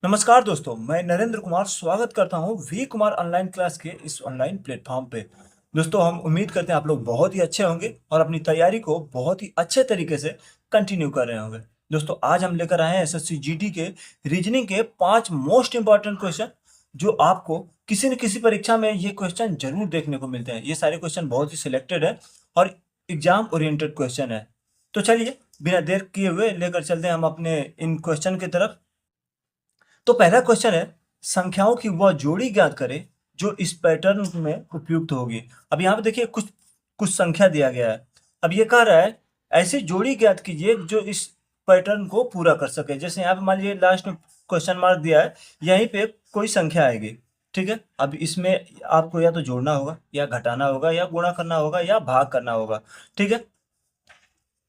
नमस्कार दोस्तों, मैं नरेंद्र कुमार स्वागत करता हूं वी कुमार ऑनलाइन क्लास के इस ऑनलाइन प्लेटफॉर्म पे। दोस्तों, हम उम्मीद करते हैं आप लोग बहुत ही अच्छे होंगे और अपनी तैयारी को बहुत ही अच्छे तरीके से कंटिन्यू कर रहे होंगे। दोस्तों, आज हम लेकर आए हैं एसएससी जीडी के रीजनिंग के 5 मोस्ट इंपॉर्टेंट क्वेश्चन, जो आपको किसी न किसी परीक्षा में ये क्वेश्चन जरूर देखने को मिलते हैं। ये सारे क्वेश्चन बहुत ही सिलेक्टेड है और एग्जाम ओरिएंटेड क्वेश्चन है। तो चलिए, बिना देर किए हुए लेकर चलते हैं हम अपने इन क्वेश्चन की तरफ। तो पहला क्वेश्चन है, संख्याओं की वह जोड़ी ज्ञात करें जो इस पैटर्न में उपयुक्त होगी। अब यहाँ पे देखिए, कुछ कुछ संख्या दिया गया है। अब ये कह रहा है ऐसी जोड़ी ज्ञात कीजिए जो इस पैटर्न को पूरा कर सके। जैसे यहाँ पे मान लीजिए लास्ट में क्वेश्चन मार्क दिया है, यहीं पे कोई संख्या आएगी। ठीक है, अब इसमें आपको या तो जोड़ना होगा या घटाना होगा या गुणा करना होगा या भाग करना होगा। ठीक है,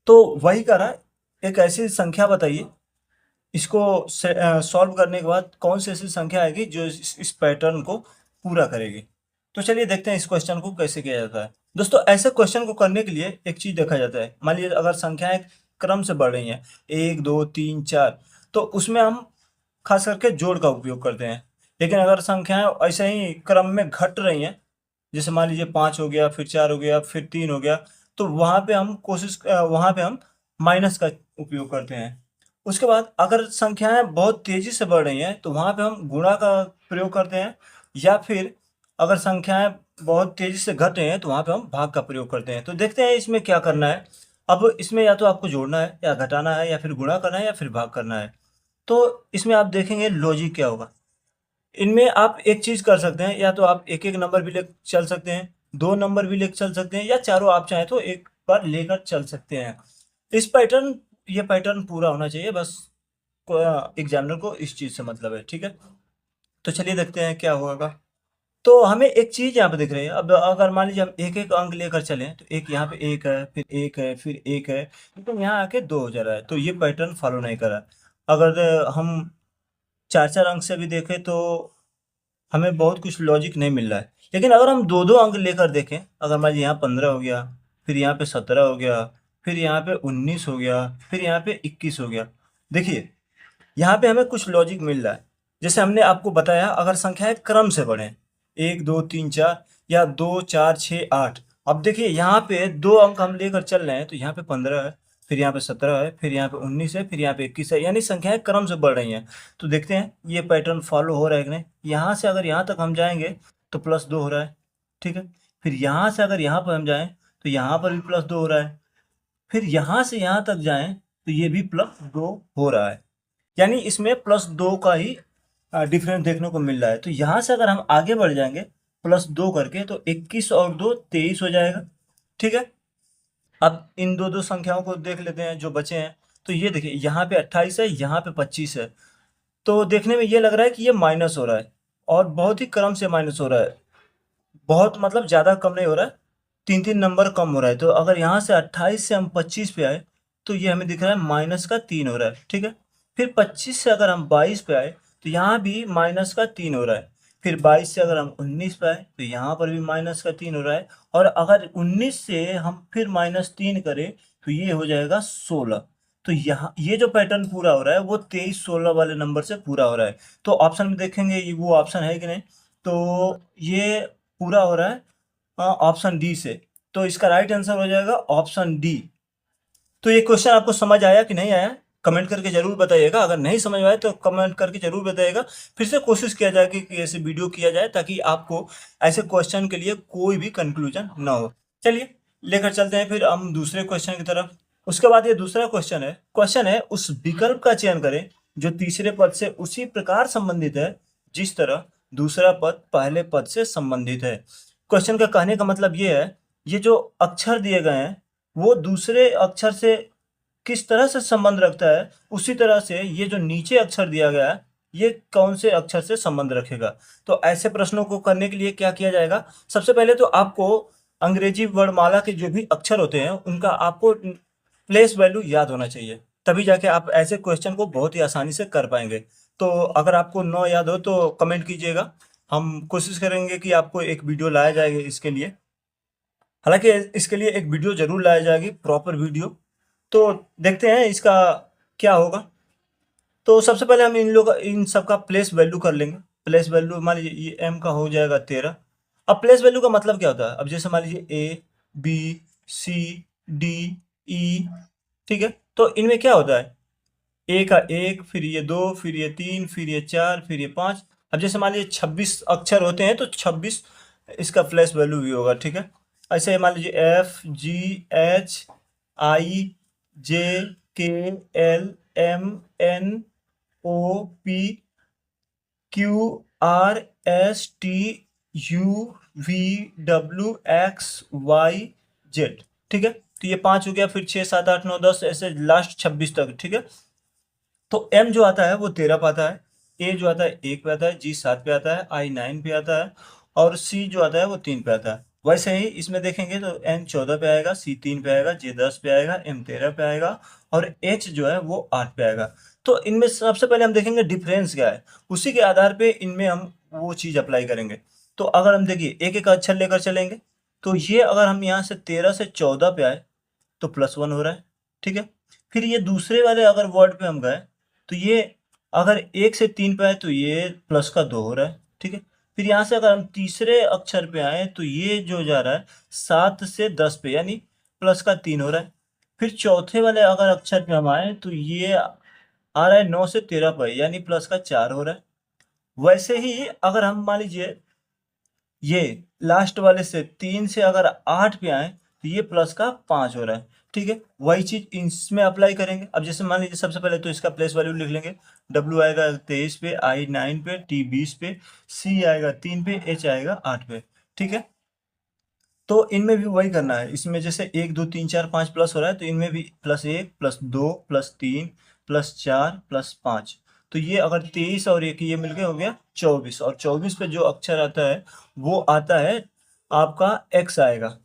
तो वही कह रहा है, एक ऐसी संख्या बताइए, इसको सॉल्व करने के बाद कौन सी ऐसी संख्या आएगी जो इस पैटर्न को पूरा करेगी। तो चलिए देखते हैं इस क्वेश्चन को कैसे किया जाता है। दोस्तों, ऐसे क्वेश्चन को करने के लिए एक चीज देखा जाता है। मान लीजिए अगर संख्याएं क्रम से बढ़ रही हैं, 1 2 3 4, तो उसमें हम खास करके जोड़ का उपयोग करते हैं। लेकिन अगर संख्याएं ऐसे ही क्रम में घट रही हैं, जैसे मान लीजिए 5 हो गया, फिर 4 हो गया, फिर 3 हो गया, तो वहां पे हम माइनस का उपयोग करते हैं। उसके बाद अगर संख्याएं बहुत तेजी से बढ़ रही हैं, तो वहां पे हम गुणा का प्रयोग करते हैं। या फिर अगर संख्याएं बहुत तेजी से घट रही हैं, तो वहां पे हम भाग का प्रयोग करते हैं। तो देखते हैं इसमें क्या करना है। अब इसमें या तो आपको जोड़ना है या घटाना है या फिर गुणा करना है या फिर भाग करना है। तो इसमें आप देखेंगे लॉजिक क्या होगा। इनमें आप एक चीज कर सकते हैं, या तो आप एक एक नंबर भी ले चल सकते हैं, 2 नंबर भी ले चल सकते हैं, या चारों आप चाहें तो एक बार लेकर चल सकते हैं। इस पैटर्न ये पैटर्न पूरा होना चाहिए, बस एग्जामिनर को इस चीज से मतलब है। ठीक है, तो चलिए देखते हैं क्या होगा। तो हमें एक चीज यहाँ पे दिख रही है। अब अगर मान लीजिए हम एक एक अंक लेकर चलें, तो एक यहाँ पे एक है, फिर एक है, फिर एक है, तो यहाँ आके 2 हो जा रहा है। तो ये पैटर्न फॉलो नहीं कर रहा है। अगर हम चार चार अंक से भी देखें, तो हमें बहुत कुछ लॉजिक नहीं मिल रहा है। लेकिन अगर हम दो दो अंक लेकर देखें, अगर मान लीजिए यहाँ 15 हो गया, फिर यहाँ पे 17 हो गया, फिर यहाँ पे 19 हो गया, फिर यहाँ पे 21 हो गया, देखिए यहाँ पे हमें कुछ लॉजिक मिल रहा है। जैसे हमने आपको बताया, अगर संख्याएं क्रम से बढ़े, 1 2 3 4 या 2 4 6 8, अब देखिए यहाँ पे 2 अंक हम लेकर चल रहे हैं, तो यहाँ पे 15 है, फिर यहाँ पे 17 है, फिर यहाँ पे 19 है, फिर यहाँ पे 21 है, यानी संख्याएं क्रम से बढ़ रही हैं। तो देखते हैं ये पैटर्न फॉलो हो रहा है कि नहीं। यहाँ से अगर यहाँ तक हम जाएंगे तो +2 हो रहा है। ठीक है, फिर यहाँ से अगर यहाँ पर हम जाएं, तो यहाँ पर भी +2 हो रहा है। फिर यहाँ से यहाँ तक जाएं, तो ये भी +2 हो रहा है। यानी इसमें +2 का ही डिफरेंस देखने को मिल रहा है। तो यहाँ से अगर हम आगे बढ़ जाएंगे +2 करके, तो 21 और 2 23 हो जाएगा। ठीक है, अब इन दो दो संख्याओं को देख लेते हैं जो बचे हैं। तो ये देखिए, यहाँ पे 28 है, यहाँ पे 25 है। तो देखने में ये लग रहा है कि ये माइनस हो रहा है, और बहुत ही क्रम से माइनस हो रहा है। बहुत मतलब ज्यादा कम नहीं हो रहा है, 3 3 नंबर कम हो रहा है। तो अगर यहाँ से 28 से हम 25 पे आए, तो ये हमें दिख रहा है -3 हो रहा है। ठीक है, फिर 25 से अगर हम 22 पे आए, तो यहाँ भी -3 हो रहा है। फिर 22 से अगर हम 19 पे आए, तो यहाँ पर भी -3 हो रहा है। और अगर 19 से हम फिर -3 करें, तो ये हो जाएगा 16। तो यहाँ ये जो पैटर्न पूरा हो रहा है, वो 23 16 वाले नंबर से पूरा हो रहा है। तो ऑप्शन में देखेंगे ये वो ऑप्शन है कि नहीं। तो ये पूरा हो रहा है ऑप्शन डी से। तो इसका राइट आंसर हो जाएगा ऑप्शन डी। तो ये क्वेश्चन आपको समझ आया कि नहीं आया, कमेंट करके जरूर बताइएगा। अगर नहीं समझ आया तो कमेंट करके जरूर बताइएगा। फिर से कोशिश किया जाए कि ऐसे वीडियो किया जाए, ताकि आपको ऐसे क्वेश्चन के लिए कोई भी कंक्लूजन ना हो। चलिए लेकर चलते हैं फिर हम दूसरे क्वेश्चन की तरफ। उसके बाद ये दूसरा क्वेश्चन है, उस विकल्प का चयन करें जो तीसरे पद से उसी प्रकार संबंधित है जिस तरह दूसरा पद पहले पद से संबंधित है। क्वेश्चन का कहने का मतलब ये है, ये जो अक्षर दिए गए हैं, वो दूसरे अक्षर से किस तरह से संबंध रखता है, उसी तरह से ये जो नीचे अक्षर दिया गया है, ये कौन से अक्षर से संबंध रखेगा। तो ऐसे प्रश्नों को करने के लिए क्या किया जाएगा, सबसे पहले तो आपको अंग्रेजी वर्णमाला के जो भी अक्षर होते हैं, उनका आपको प्लेस वैल्यू याद होना चाहिए। तभी जाके आप ऐसे क्वेश्चन को बहुत ही आसानी से कर पाएंगे। तो अगर आपको न याद हो तो कमेंट कीजिएगा, हम कोशिश करेंगे कि आपको एक वीडियो लाया जाएगा इसके लिए। हालांकि इसके लिए एक वीडियो जरूर लाया जाएगी, प्रॉपर वीडियो। तो देखते हैं इसका क्या होगा। तो सबसे पहले हम इन सब का प्लेस वैल्यू कर लेंगे। प्लेस वैल्यू मान लीजिए ये m का हो जाएगा 13। अब प्लेस वैल्यू का मतलब क्या होता है? अब जैसे मान लीजिए A B C D E, ठीक है, तो इनमें क्या होता है? ए का 1, फिर ये 2, फिर ये 3, फिर ये 4, फिर ये 5। अब जैसे मान लीजिए 26 अक्षर होते हैं तो 26 इसका प्लेस वैल्यू भी होगा, ठीक है। ऐसे मान लीजिए F G H I J K L M N O P Q R S T U V W X Y Z, ठीक है। तो ये 5 हो गया, फिर 6 7 8 9 10 ऐसे लास्ट 26 तक, ठीक है। तो एम जो आता है वो 13 पे आता है, ए जो आता है 1 पे आता है, जी 7 पे आता है, आई 9 पे आता है, और सी जो आता है वो 3 पे आता है। वैसे ही इसमें देखेंगे तो एन 14 पे आएगा, सी 3 पे आएगा, जे 10 पे आएगा, एम 13 पे आएगा, और एच जो है वो 8 पे आएगा। तो इनमें सबसे पहले हम देखेंगे डिफरेंस क्या है, उसी के आधार पे इनमें हम वो चीज अप्लाई करेंगे। तो अगर हम देखिए एक एक अक्षर लेकर चलेंगे, तो ये अगर हम यहाँ से 13 से 14 पे आए तो +1 हो रहा है, ठीक है। फिर ये दूसरे वाले अगर वर्ड पे हम गए तो ये अगर 1 से 3 पे आए तो ये +2 हो रहा है, ठीक है। फिर यहाँ से अगर हम तीसरे अक्षर पे आए तो ये जो जा रहा है 7 से 10 पे, यानी +3 हो रहा है। फिर चौथे वाले अगर अक्षर पे हम आए तो ये आ रहा है 9 से 13 पे, यानी +4 हो रहा है। वैसे ही अगर हम मान लीजिए ये लास्ट वाले से 3 से अगर 8 पे आए तो ये +5 हो रहा है, ठीक है। वही चीज इसमें अप्लाई करेंगे। अब जैसे मान लीजिए सबसे पहले तो इसका प्लेस वैल्यू लिख लेंगे। डब्ल्यू आएगा 23 पे, आई 9 पे, टी 20 पे, सी आएगा 3 पे, एच आएगा 8 पे, ठीक है। तो इनमें भी वही करना है। इसमें जैसे 1 2 3 4 5 प्लस हो रहा है, तो इनमें भी +1 +2 +3 +4 +5। तो ये अगर 23 और 1 ये मिलके हो गया 24, और 24 पे जो अक्षर आता है वो आता है आपका x आएगा,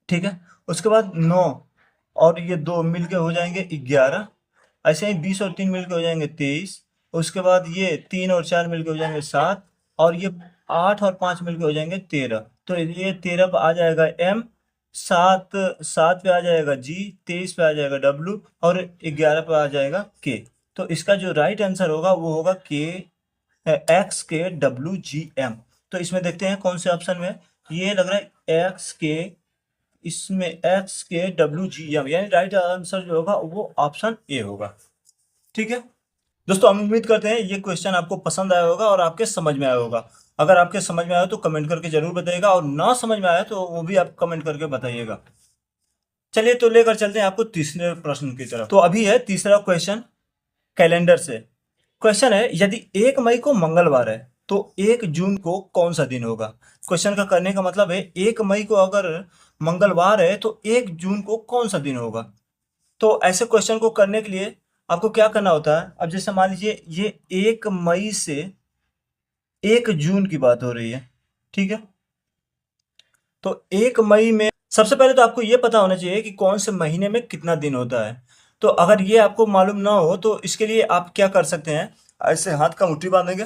ठीक है। उसके बाद 9 और ये 2 मिलके हो जाएंगे 11। ऐसे ही 20 और 3 मिलके हो जाएंगे 23। उसके बाद ये 3 और 4 मिलके हो जाएंगे 7, और ये 8 और 5 मिलके हो जाएंगे 13। तो ये 13 पे आ जाएगा m, 7 7 पे आ जाएगा g, 23 पे आ जाएगा w, और 11 पे आ जाएगा k। तो इसका जो राइट आंसर होगा वो होगा k एक्स के डब्ल्यू जी एम। तो इसमें देखते हैं कौन से ऑप्शन में है। ये लग रहा है एक्स के, इसमें एक्स के डब्ल्यू जी एम, यानी राइट आंसर जो होगा वो ऑप्शन ए होगा, ठीक है। दोस्तों हम उम्मीद करते हैं ये क्वेश्चन आपको पसंद आया होगा और आपके समझ में आया होगा। अगर आपके समझ में आया तो कमेंट करके जरूर बताइएगा, और ना समझ में आया तो वो भी आप कमेंट करके बताइएगा। चलिए तो लेकर चलते हैं आपको तीसरे प्रश्न की तरफ। तो अभी है तीसरा क्वेश्चन कैलेंडर से। क्वेश्चन है, यदि 1 मई को मंगलवार है तो 1 जून को कौन सा दिन होगा? क्वेश्चन का करने का मतलब है 1 मई को अगर मंगलवार है तो 1 जून को कौन सा दिन होगा? तो ऐसे क्वेश्चन को करने के लिए आपको क्या करना होता है? अब जैसे मान लीजिए ये 1 मई से 1 जून की बात हो रही है, ठीक है। तो 1 मई में सबसे पहले तो आपको ये पता होना चाहिए कि कौन से महीने में कितना दिन होता है। तो अगर ये आपको मालूम ना हो तो इसके लिए आप क्या कर सकते हैं, ऐसे हाथ का मुट्ठी बांधेंगे,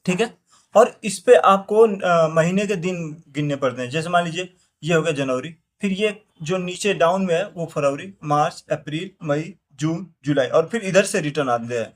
ठीक है, और इस पे आपको महीने के दिन गिनने पड़ते हैं। जैसे मान लीजिए ये हो गया जनवरी, फिर ये जो नीचे डाउन में है वो फरवरी, मार्च, अप्रैल, मई, जून, जुलाई, और फिर इधर से रिटर्न आते हैं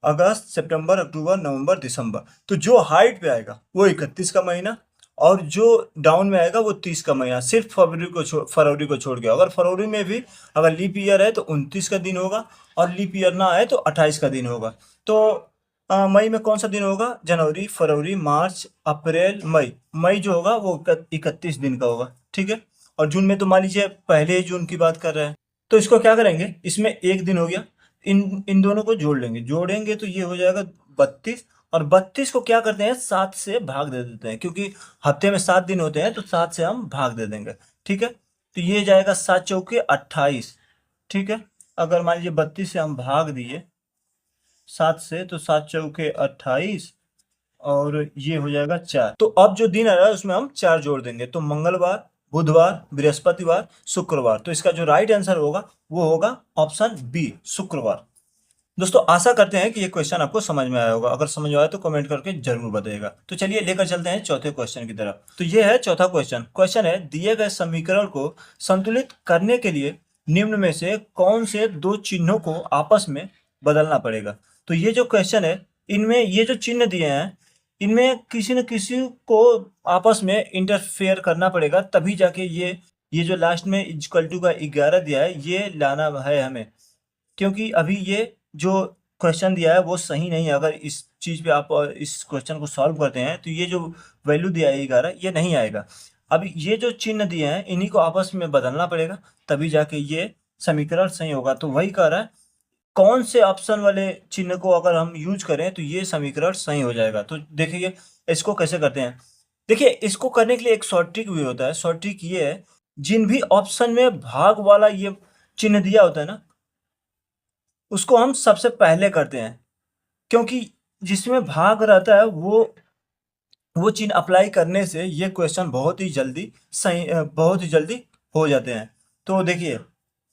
अगस्त, सितंबर, अक्टूबर, नवंबर, दिसंबर। तो जो हाइट पे आएगा वो 31 का महीना, और जो डाउन में आएगा वो 30 का महीना, सिर्फ फरवरी को छोड़ के। अगर फरवरी में भी अगर लीप ईयर है तो 29 का दिन होगा, और लीप ईयर ना आए तो 28 का दिन होगा। तो मई में कौन सा दिन होगा? जनवरी, फरवरी, मार्च, अप्रैल, मई। मई जो होगा वो 31 दिन का होगा, ठीक है। और जून में तो मान लीजिए पहले ही जून की बात कर रहे हैं, तो इसको क्या करेंगे, इसमें एक दिन हो गया, इन दोनों को जोड़ेंगे तो ये हो जाएगा 32। और 32 को क्या करते हैं, 7 से भाग दे देते हैं, क्योंकि हफ्ते में 7 दिन होते हैं तो 7 से हम भाग दे देंगे, ठीक है। तो ये जाएगा 7 चौके 28, ठीक है। अगर मान लीजिए 32 से हम भाग दिए 7 से, तो 7 चौके 28, और ये हो जाएगा 4। तो अब जो दिन आ रहा है उसमें हम 4 जोड़ देंगे, तो मंगलवार, बुधवार, बृहस्पतिवार, शुक्रवार। तो इसका जो राइट आंसर होगा वो होगा ऑप्शन बी, शुक्रवार। दोस्तों आशा करते हैं कि ये क्वेश्चन आपको समझ में आया होगा। अगर समझ में आया तो कमेंट करके जरूर बताइएगा। तो चलिए लेकर चलते हैं चौथे क्वेश्चन की तरफ। तो ये है चौथा क्वेश्चन। क्वेश्चन है, दिए गए समीकरण को संतुलित करने के लिए निम्न में से कौन से दो चिन्हों को आपस में बदलना पड़ेगा। तो ये जो क्वेश्चन है, इनमें ये जो चिन्ह दिए हैं, इनमें किसी न किसी को आपस में इंटरफेयर करना पड़ेगा, तभी जाके ये जो लास्ट में इक्वल टू का 11 दिया है, ये लाना है हमें। क्योंकि अभी ये जो क्वेश्चन दिया है वो सही नहीं है। अगर इस चीज़ पे आप इस क्वेश्चन को सॉल्व करते हैं तो ये जो वैल्यू दिया है 11, ये नहीं आएगा। अब ये जो चिन्ह दिए हैं इन्हीं को आपस में बदलना पड़ेगा, तभी जाके ये समीकरण सही होगा। तो वही कह रहा है, कौन से ऑप्शन वाले चिन्ह को अगर हम यूज करें तो ये समीकरण सही हो जाएगा। तो देखिए इसको कैसे करते हैं। देखिए इसको करने के लिए एक शॉर्ट ट्रिक भी होता है। शॉर्ट ट्रिक ये है, जिन भी ऑप्शन में भाग वाला ये चिन्ह दिया होता है ना, उसको हम सबसे पहले करते हैं, क्योंकि जिसमें भाग रहता है वो चिन्ह अप्लाई करने से ये क्वेश्चन बहुत ही जल्दी बहुत ही जल्दी हो जाते हैं। तो देखिए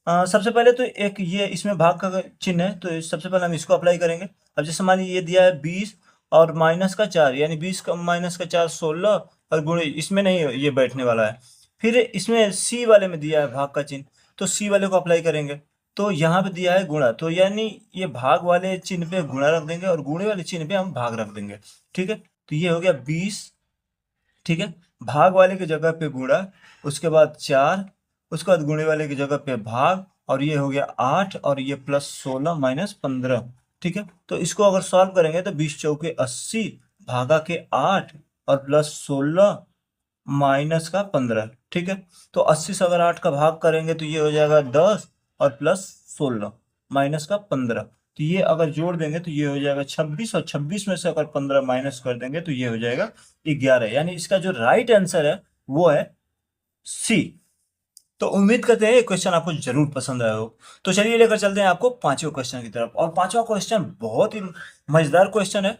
सबसे पहले तो एक ये इसमें भाग का चिन्ह है, तो सबसे पहले हम इसको अप्लाई करेंगे। अब जैसे मान लीजिए ये दिया है 20 और माइनस का 4, यानी 20 का माइनस का 4 16, और गुणे इसमें नहीं ये बैठने वाला है। फिर इसमें सी वाले में दिया है भाग का चिन्ह, तो सी वाले को अप्लाई करेंगे। तो यहाँ पे दिया है गुणा, तो यानी ये भाग वाले चिन्ह पे गुणा रख देंगे और गुणे वाले चिन्ह पे हम भाग रख देंगे। ठीक है, तो ये हो गया 20। ठीक है, भाग वाले की जगह पे गुणा, उसके बाद 4, उसके बाद गुणे वाले की जगह पे भाग, और ये हो गया 8, और ये प्लस 16 माइनस 15। ठीक है, तो इसको अगर सॉल्व करेंगे तो 20 चौके 80 भागा के 8 और प्लस 16 माइनस का 15। ठीक है, तो 80 से अगर 8 का भाग करेंगे तो ये हो जाएगा 10 और प्लस 16 माइनस का 15। तो ये अगर जोड़ देंगे तो ये हो जाएगा 26, और 26 में से अगर 15 माइनस कर देंगे तो ये हो जाएगा 11। यानी इसका जो राइट आंसर है वो है सी। तो उम्मीद करते हैं ये क्वेश्चन आपको जरूर पसंद आया हो। तो चलिए लेकर चलते हैं आपको पांचवें क्वेश्चन की तरफ। और पांचवा क्वेश्चन बहुत ही मजेदार क्वेश्चन है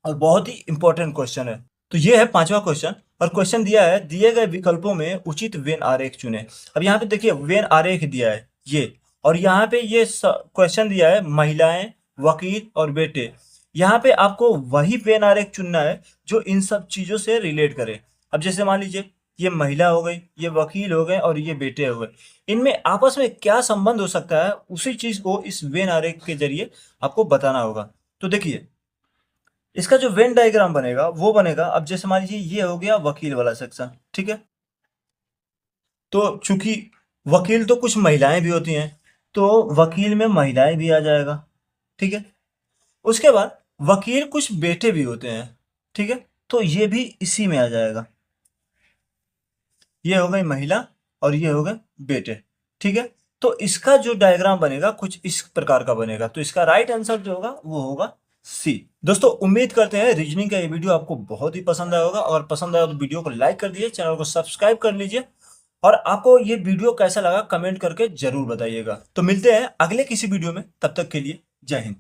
और बहुत ही इंपॉर्टेंट क्वेश्चन है। तो ये है पांचवा क्वेश्चन, और क्वेश्चन दिया है, दिए गए विकल्पों में उचित वेन आरेख चुने। अब यहाँ पे देखिए वेन आरेख दिया है ये, और यहाँ पे ये क्वेश्चन दिया है महिलाएं, वकील और बेटे। यहाँ पे आपको वही वेन आरेख चुनना है जो इन सब चीजों से रिलेट करे। अब जैसे मान लीजिए ये महिला हो गई, ये वकील हो गए और ये बेटे हो गए, इनमें आपस में क्या संबंध हो सकता है, उसी चीज को इस वेन आरेख के जरिए आपको बताना होगा। तो देखिए इसका जो वेन डायग्राम बनेगा वो बनेगा, अब जैसे मान लीजिए ये हो गया वकील वाला सेक्शन। ठीक है, तो चूंकि वकील तो कुछ महिलाएं भी होती हैं, तो वकील में महिलाएं भी आ जाएगा। ठीक है, उसके बाद वकील कुछ बेटे भी होते हैं। ठीक है, तो ये भी इसी में आ जाएगा। ये हो गई महिला और ये हो गए बेटे। ठीक है, तो इसका जो डायग्राम बनेगा कुछ इस प्रकार का बनेगा। तो इसका राइट आंसर जो होगा वो होगा सी। दोस्तों उम्मीद करते हैं रीजनिंग का ये वीडियो आपको बहुत ही पसंद आया होगा। अगर पसंद आया तो वीडियो को लाइक कर दीजिए, चैनल को सब्सक्राइब कर लीजिए, और आपको ये वीडियो कैसा लगा कमेंट करके जरूर बताइएगा। तो मिलते हैं अगले किसी वीडियो में, तब तक के लिए जय हिंद।